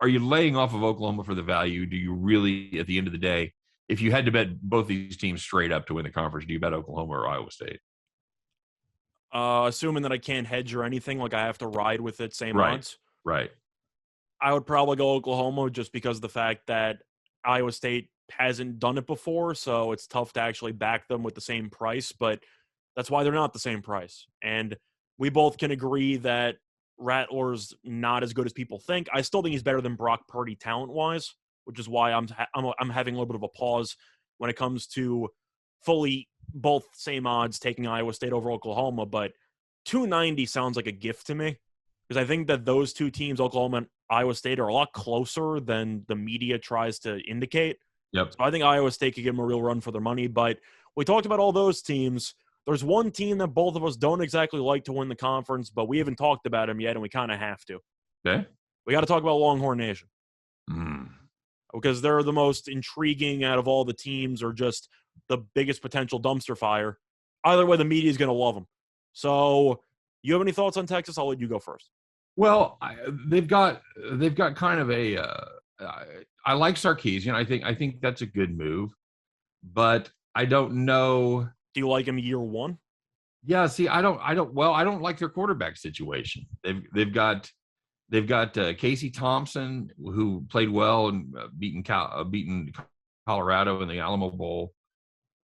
are you laying off of Oklahoma for the value? Do you really, at the end of the day, if you had to bet both these teams straight up to win the conference, do you bet Oklahoma or Iowa State? Assuming that I can't hedge or anything, like I have to ride with it, same Right, odds. right. I would probably go Oklahoma just because of the fact that Iowa State hasn't done it before, so it's tough to actually back them with the same price, but that's why they're not the same price. And we both can agree that Rattler's not as good as people think. I still think he's better than Brock Purdy talent-wise, which is why I'm having a little bit of a pause when it comes to fully both same odds taking Iowa State over Oklahoma, but 290 sounds like a gift to me because I think that those 2 teams, Oklahoma and Iowa State, are a lot closer than the media tries to indicate. Yep. So I think Iowa State could give them a real run for their money. But we talked about all those teams. There's one team that both of us don't exactly like to win the conference, but we haven't talked about him yet, and we kind of have to. Okay. We got to talk about Longhorn Nation. Mm. Because they're the most intriguing out of all the teams or just the biggest potential dumpster fire. Either way, the media is going to love them. So you have any thoughts on Texas? I'll let you go first. Well, they've got kind of a. I like Sarkisian. I think that's a good move, but I don't know. Do you like him year 1? Yeah, see, I don't. Well, I don't like their quarterback situation. They've got Casey Thompson, who played well and beaten Colorado in the Alamo Bowl.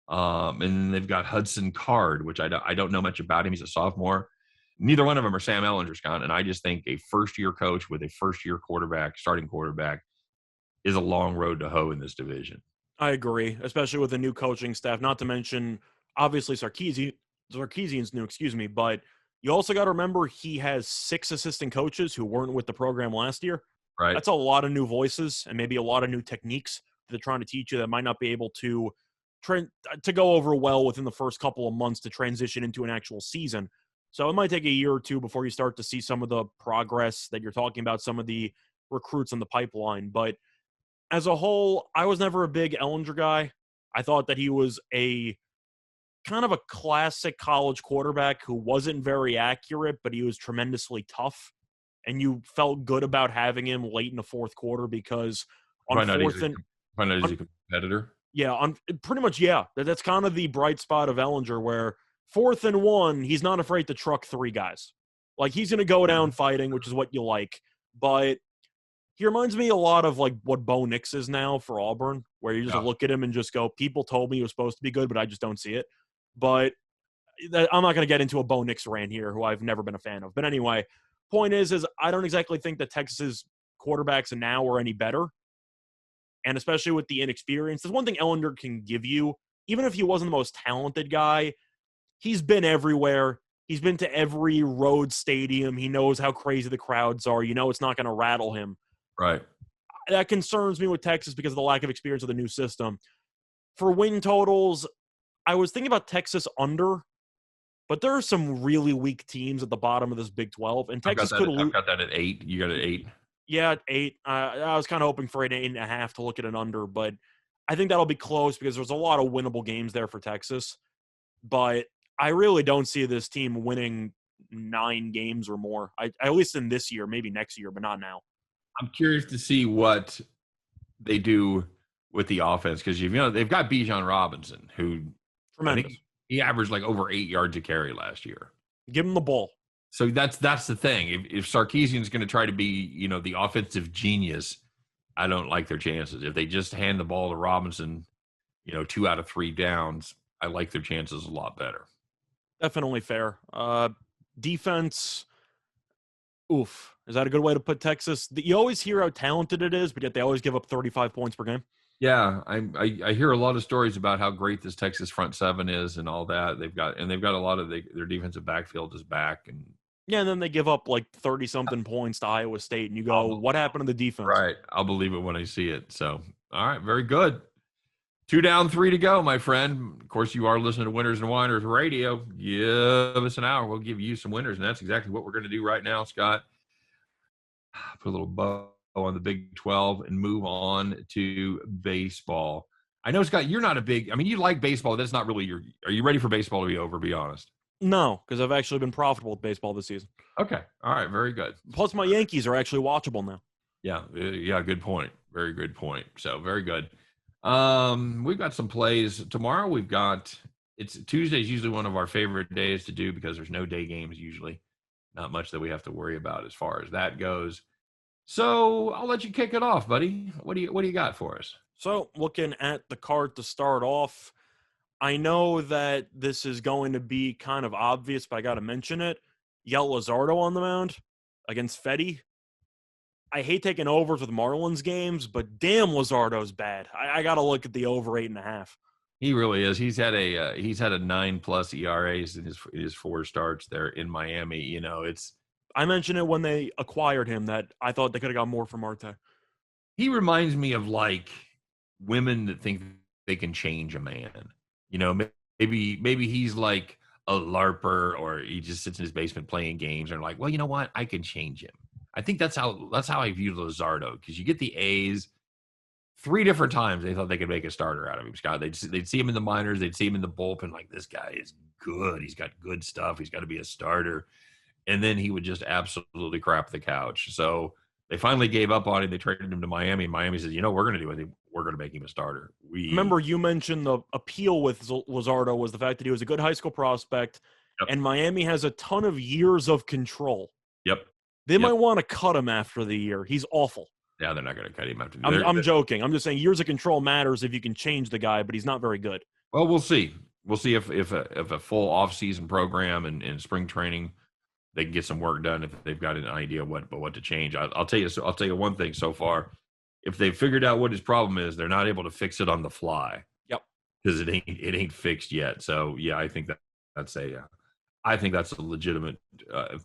And then they've got Hudson Card, which I don't know much about him. He's a sophomore. Neither one of them are Sam Ehlinger's kind, and I just think a first-year coach with a first-year starting quarterback, is a long road to hoe in this division. I agree, especially with the new coaching staff. Not to mention, obviously, Sarkisian's new, but you also got to remember he has 6 assistant coaches who weren't with the program last year. Right. That's a lot of new voices and maybe a lot of new techniques that they're trying to teach you that might not be able to go over well within the first couple of months to transition into an actual season. So it might take a year or 2 before you start to see some of the progress that you're talking about, some of the recruits in the pipeline. But as a whole, I was never a big Ehlinger guy. I thought that he was a kind of a classic college quarterback who wasn't very accurate, but he was tremendously tough. And you felt good about having him late in the fourth quarter because on fourth and he's a competitor. Yeah, pretty much, yeah. That's kind of the bright spot of Ehlinger, where 4th and 1, he's not afraid to truck 3 guys. Like, he's going to go down fighting, which is what you like. But he reminds me a lot of, like, what Bo Nix is now for Auburn, where you just look at him and just go, people told me he was supposed to be good, but I just don't see it. But I'm not going to get into a Bo Nix rant here, who I've never been a fan of. But anyway, point is I don't exactly think that Texas's quarterbacks now are any better. And especially with the inexperience, there's one thing Ehlinger can give you. Even if he wasn't the most talented guy, he's been everywhere. He's been to every road stadium. He knows how crazy the crowds are. You know it's not going to rattle him. Right. That concerns me with Texas because of the lack of experience of the new system. For win totals, I was thinking about Texas under, but there are some really weak teams at the bottom of this Big 12. And Texas could lose. I've got that at 8. You got it at 8? Yeah, at 8. I was kind of hoping for an 8.5 to look at an under, but I think that'll be close because there's a lot of winnable games there for Texas. But I really don't see this team winning 9 games or more. At least in this year, maybe next year, but not now. I'm curious to see what they do with the offense because they've got Bijan Robinson, who tremendous. I think he averaged like over 8 yards a carry last year. Give him the ball. So that's the thing. If Sarkisian's going to try to be, the offensive genius, I don't like their chances. If they just hand the ball to Robinson, 2 out of 3 downs, I like their chances a lot better. Definitely fair. Defense, oof. Is that a good way to put Texas? You always hear how talented it is, but yet they always give up 35 points per game. Yeah, I hear a lot of stories about how great this Texas front seven is and all that. They've got a lot of their defensive backfield is back, and Yeah, and then they give up like 30-something points to Iowa State, and you go, what happened to the defense? right. I'll believe it when I see it. So, all right, very good. 2 down, 3 to go, my friend. Of course, you are listening to Winners and Whiners Radio. Give us an hour. We'll give you some winners, and that's exactly what we're going to do right now, Scott. Put a little bow on the Big 12 and move on to baseball. I know, Scott, you're not a big – I mean, you like baseball. That's not really your – are you ready for baseball to be over, be honest? No, because I've actually been profitable with baseball this season. Okay. All right. Very good. Plus, my Yankees are actually watchable now. Yeah. Yeah. Good point. Very good point. So, very good. We've got some plays tomorrow. It's Tuesday's usually one of our favorite days to do because there's no day games usually. Not much that we have to worry about as far as that goes. So I'll let you kick it off, buddy. What do you got for us? So, looking at the card to start off, I know that this is going to be kind of obvious, but I got to mention it. Yel Luzardo on the mound against Fetty. I hate taking overs with Marlins games, but damn, Luzardo's bad. I got to look at the over 8.5. He really is. He's had a 9+ ERAs in his 4 starts there in Miami. You know, I mentioned it when they acquired him that I thought they could have got more from Marte. He reminds me of like women that think they can change a man. You know, maybe he's like a LARPer, or he just sits in his basement playing games and like, well, you know what? I can change him. I think that's how I view Luzardo, because you get the A's 3 different times they thought they could make a starter out of him, Scott. They'd see him in the minors, they'd see him in the bullpen, like, this guy is good. He's got good stuff. He's got to be a starter. And then he would just absolutely crap the couch. So they finally gave up on him. They traded him to Miami. Miami says, we're going to do anything. We're going to make him a starter. Remember, you mentioned the appeal with Luzardo was the fact that he was a good high school prospect, and Miami has a ton of years of control. Yep. They might want to cut him after the year. He's awful. Yeah, they're not going to cut him after. I'm joking. I'm just saying years of control matters if you can change the guy, but he's not very good. Well, we'll see. We'll see if a full off-season program and spring training, they can get some work done if they've got an idea what to change. I'll tell you one thing so far. If they've figured out what his problem is, they're not able to fix it on the fly. Yep. Because it ain't fixed yet. So yeah, I think that's a legitimate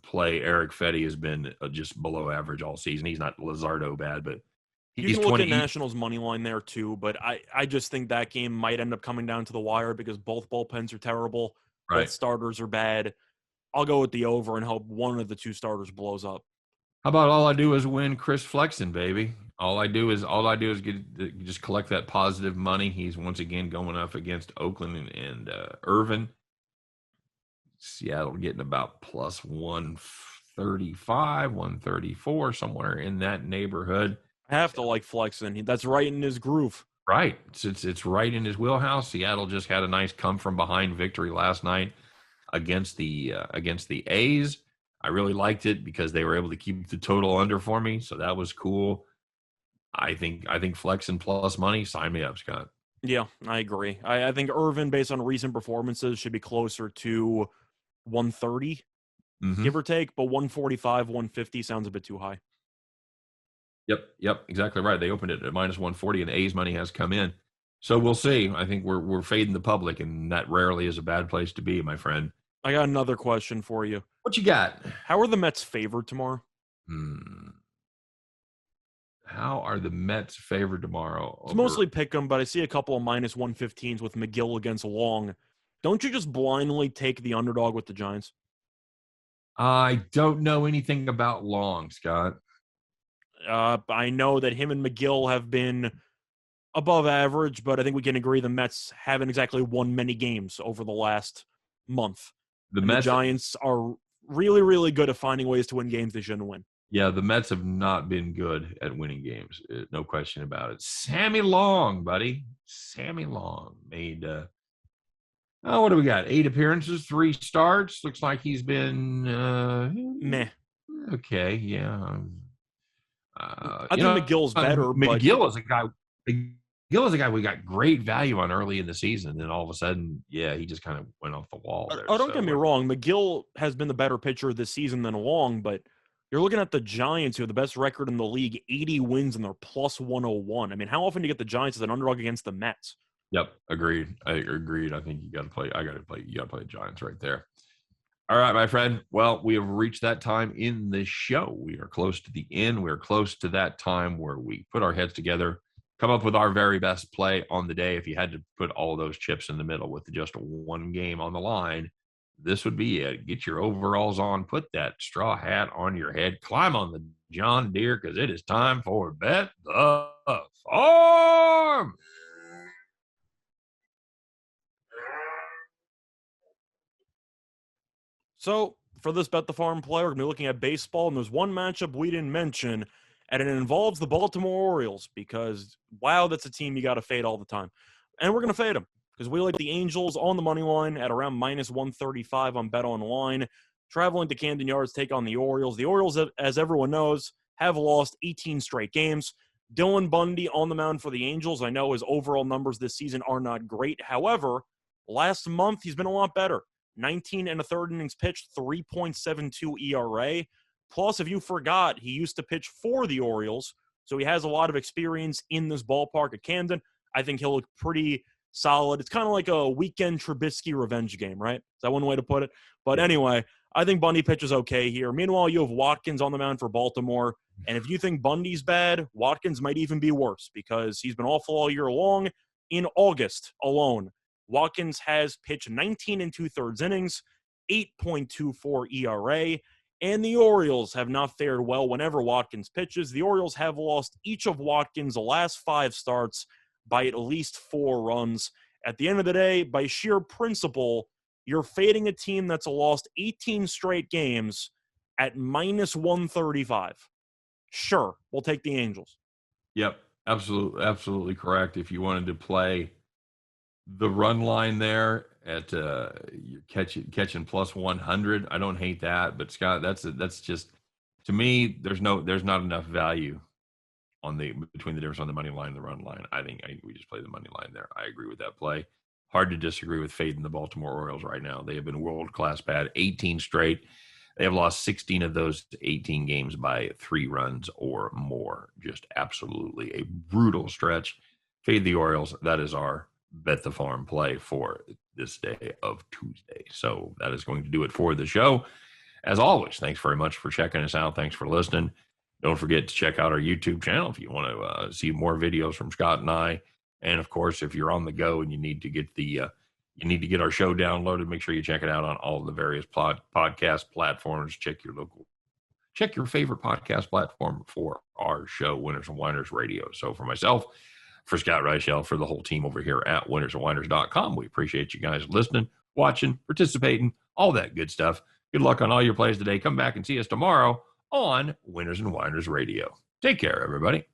play. Eric Fetty has been just below average all season. He's not Luzardo bad, but he's 20. You can look at Nationals money line there too, but I just think that game might end up coming down to the wire because both bullpens are terrible. Right. Both starters are bad. I'll go with the over and hope one of the 2 starters blows up. How about all I do is win Chris Flexen, baby? All I do is just collect that positive money. He's once again going up against Oakland and Irvin. Seattle getting about plus 135, 134, somewhere in that neighborhood. I have to like Flexen. That's right in his groove. Right. It's right in his wheelhouse. Seattle just had a nice come from behind victory last night against the A's. I really liked it because they were able to keep the total under for me, so that was cool. I think Flexen plus money, sign me up, Scott. Yeah, I agree. I think Irvin, based on recent performances, should be closer to 130, give or take, but 145, 150 sounds a bit too high. Yep, exactly right. They opened it at minus 140, and A's money has come in. So we'll see. I think we're fading the public, and that rarely is a bad place to be, my friend. I got another question for you. What you got? How are the Mets favored tomorrow? How are the Mets favored tomorrow? It's mostly pick 'em, but I see a couple of minus 115s with McGill against Long. Don't you just blindly take the underdog with the Giants? I don't know anything about Long, Scott. I know that him and McGill have been above average, but I think we can agree the Mets haven't exactly won many games over the last month. The Giants are really, really good at finding ways to win games they shouldn't win. Yeah, the Mets have not been good at winning games. No question about it. Sammy Long, buddy. Sammy Long made, what do we got? 8 appearances, 3 starts. Looks like he's been meh. Okay, yeah. I think McGill's better. McGill is a guy. McGill is a guy we got great value on early in the season. Then all of a sudden, yeah, he just kind of went off the wall there. Oh, don't get me wrong. McGill has been the better pitcher this season than Long, but you're looking at the Giants, who have the best record in the league, 80 wins, and they're plus 101. I mean, how often do you get the Giants as an underdog against the Mets? Yep, agreed. I agreed. I think you got to play. You got to play the Giants right there. All right, my friend. Well, we have reached that time in the show. We are close to the end. We are close to that time where we put our heads together, come up with our very best play on the day. If you had to put all those chips in the middle with just one game on the line, this would be it. Get your overalls on, put that straw hat on your head, climb on the John Deere, because it is time for Bet the Farm. So for this Bet the Farm play, we're going to be looking at baseball, and there's one matchup we didn't mention, and it involves the Baltimore Orioles because, wow, that's a team you got to fade all the time. And we're going to fade them because we like the Angels on the money line at around minus 135 on Bet Online. Traveling to Camden Yards, take on the Orioles. The Orioles, as everyone knows, have lost 18 straight games. Dylan Bundy on the mound for the Angels. I know his overall numbers this season are not great. However, last month he's been a lot better. 19 and a third innings pitched, 3.72 ERA. Plus, if you forgot, he used to pitch for the Orioles, so he has a lot of experience in this ballpark at Camden. I think he'll look pretty solid. It's kind of like a weekend Trubisky revenge game, right? Is that one way to put it? But anyway, I think Bundy pitches okay here. Meanwhile, you have Watkins on the mound for Baltimore. And if you think Bundy's bad, Watkins might even be worse because he's been awful all year long. In August alone, Watkins has pitched 19 and 2/3 innings, 8.24 ERA, and the Orioles have not fared well whenever Watkins pitches. The Orioles have lost each of Watkins' last 5 starts by at least 4 runs. At the end of the day, by sheer principle, you're fading a team that's lost 18 straight games at minus 135. Sure, we'll take the Angels. Yep, absolutely correct. If you wanted to play the run line there at you're catching plus 100, I don't hate that, but Scott, that's just, to me, there's not enough value on between the difference on the money line and the run line. I think we just play the money line there. I agree with that play. Hard to disagree with fading the Baltimore Orioles right now. They have been world-class bad, 18 straight. They have lost 16 of those 18 games by 3 runs or more. Just absolutely a brutal stretch. Fade the Orioles. That is our Bet the Farm play for this day of Tuesday. So that is going to do it for the show. As always, thanks very much for checking us out. Thanks for listening. Don't forget to check out our YouTube channel if you want to see more videos from Scott and I. And of course, if you're on the go and you need to get get our show downloaded, make sure you check it out on all the various podcast platforms. Check your favorite podcast platform for our show, Winners and Winers Radio. So for myself, for Scott Reichel, for the whole team over here at winnersandwiners.com, we appreciate you guys listening, watching, participating, all that good stuff. Good luck on all your plays today. Come back and see us tomorrow on Winners and Winers Radio. Take care, everybody.